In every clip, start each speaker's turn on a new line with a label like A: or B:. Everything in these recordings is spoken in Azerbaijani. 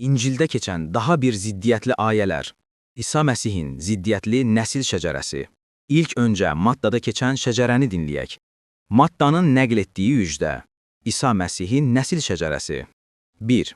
A: İncildə keçən daha bir ziddiyyətli ayələr. İsa Məsihin ziddiyyətli nəsil şəcərəsi. İlk öncə Mattada keçən şəcərəni dinləyək. Mattanın nəql etdiyi ücdə. İsa Məsihin nəsil şəcərəsi. 1.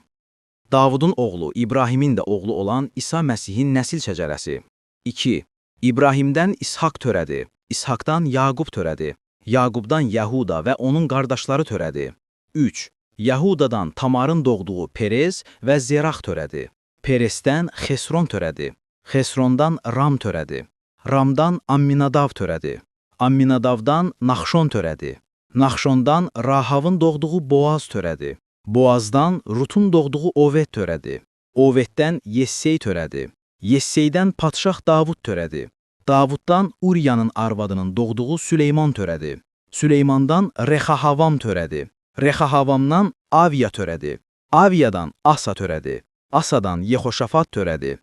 A: Davudun oğlu, İbrahimin də oğlu olan İsa Məsihin nəsil şəcərəsi. 2. İbrahimdən İshak törədi, İshakdan Yaqub törədi, Yaqubdan Yahuda və onun qardaşları törədi. 3. Yahudadan Tamarın doğduğu Perez və Zerax törədi. Perezdən Xesron törədi, Xesrondan Ram törədi, Ramdan Amminadav törədi, Amminadavdan Naxşon törədi, Naxşondan Rahavın doğduğu Boaz törədi, Boazdan Rutun doğduğu Oved törədi, Oveddən Yessey törədi, Yesseydən Padşah Davud törədi, Davuddan Uriyanın arvadının doğduğu Süleyman törədi, Süleymandan Rexahavam törədi, Rexahavamdan Aviya törədi, Aviyadan Asa törədi, Asadan Yehoşafat törədi,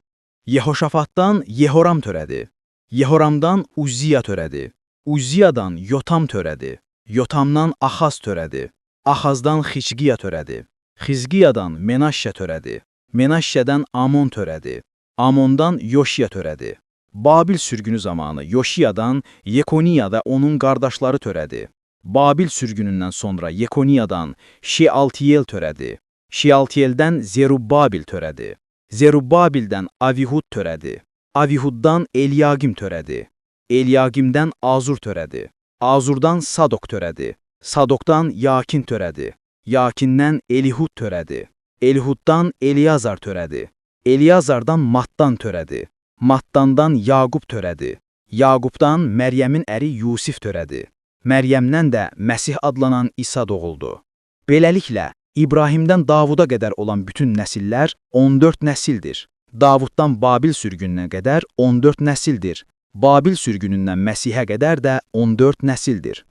A: Yehoşafatdan Yehoram törədi, Yehoramdan Uzziya törədi, Uzziyadan Yotam törədi, Yotamdan Axaz törədi, Axazdan Xizqiya törədi, Xizqiyadan Menaşşə törədi, Menaşşədən Amon törədi, Amondan Yoşiya törədi. Babil sürgünü zamanı Yoşiyadan Yekoniya və onun qardaşları törədi. Babil sürgünündən sonra Yekoniyadan Şealtiyel törədi. Şealtiyeldən Zerubbabil törədi. Zerubbabildən Avihud törədi. Avihuddan Elyagim törədi. Elyagimdən Azur törədi. Azurdan Sadok törədi. Sadokdan Yakin törədi. Yakindən Elihud törədi. Elihuddan Eliyazar törədi. Eliyazardan Mattan törədi. Mattandan Yaqub törədi. Yaqubdan Məryəmin əri Yusif törədi. Məryəmdən də Məsih adlanan İsa doğuldu. Beləliklə, İbrahimdən Davuda qədər olan bütün nəsillər 14 nəsildir. Davuddan Babil sürgününə qədər 14 nəsildir. Babil sürgünündən Məsihə qədər də 14 nəsildir.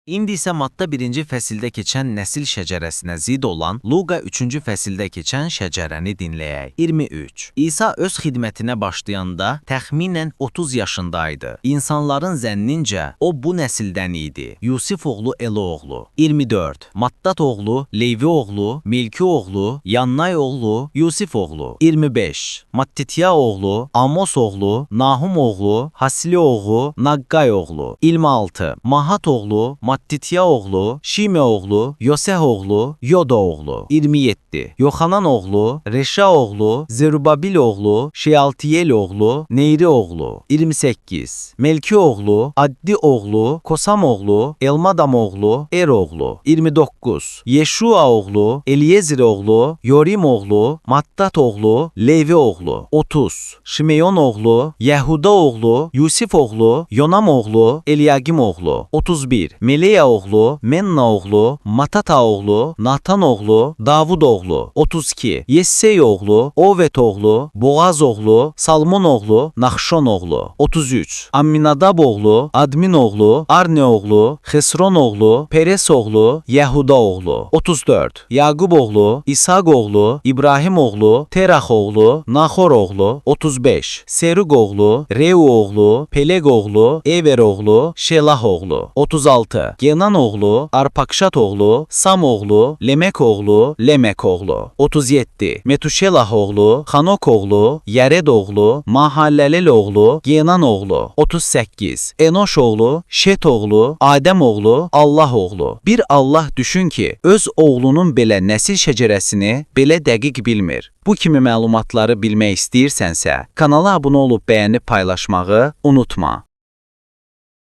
B: İndi isə Matta 1-ci fəsildə keçən nəsil şəcərəsinə zid olan Luqa 3-cü fəsildə keçən şəcərəni dinləyək. 23. İsa öz xidmətinə başlayanda təxminən 30 yaşındaydı. İnsanların zənnincə o bu nəsildən idi. Yusif oğlu Eli oğlu. 24. Mattat oğlu, Leyvi oğlu, Milki oğlu, Yannay oğlu, Yusif oğlu. 25. Mattitya oğlu, Amos oğlu, Nahum oğlu, Hasili oğlu, Naqqay oğlu. 26. Mahat oğlu, Mattitya oğlu, Şime oğlu, Yoseh oğlu, Yoda oğlu. 27. Yoxanan oğlu, Reşa oğlu, Zerubabil oğlu, Şealtiyel oğlu, Neyri oğlu. 28. Melki oğlu, Addi oğlu, Kosam oğlu, Elmadam oğlu, Er oğlu. 29. Yeşua oğlu, Eliyezir oğlu, Yorim oğlu, Mattat oğlu, Levi oğlu. 30. Şimeyon oğlu, Yehuda oğlu, Yusif oğlu, Yonam oğlu, Elyagim oğlu. 31. Meleya oğlu, Menna oğlu, Matata oğlu, Natan oğlu, Davud oğlu. 32. Yessey oğlu, Oved oğlu, Boaz oğlu, Salmon oğlu, Naxşon oğlu. 33. Amminadab oğlu, Admin oğlu, Arne oğlu, Xesron oğlu, Peres oğlu, Yehuda oğlu. 34. Yaqub oğlu, İshak oğlu, İbrahim oğlu, Terah oğlu, Nahor oğlu. 35. Serug oğlu, Reu oğlu, Peleg oğlu, Ever oğlu, Şelah oğlu. 36. Genan oğlu, Arpakşat oğlu, Sam oğlu, Lemek oğlu, Lemek oğlu. 37. Metuşelah oğlu, Hanok oğlu, Yered oğlu, Mahallelel oğlu, Genan oğlu. 38. Enoş oğlu, Şet oğlu, Adəm oğlu, Allah oğlu. Bir Allah düşün ki, öz oğlunun belə nəsil şəcərəsini belə dəqiq bilmir. Bu kimi məlumatları bilmək istəyirsənsə, kanala abunə olub bəyənib paylaşmağı unutma.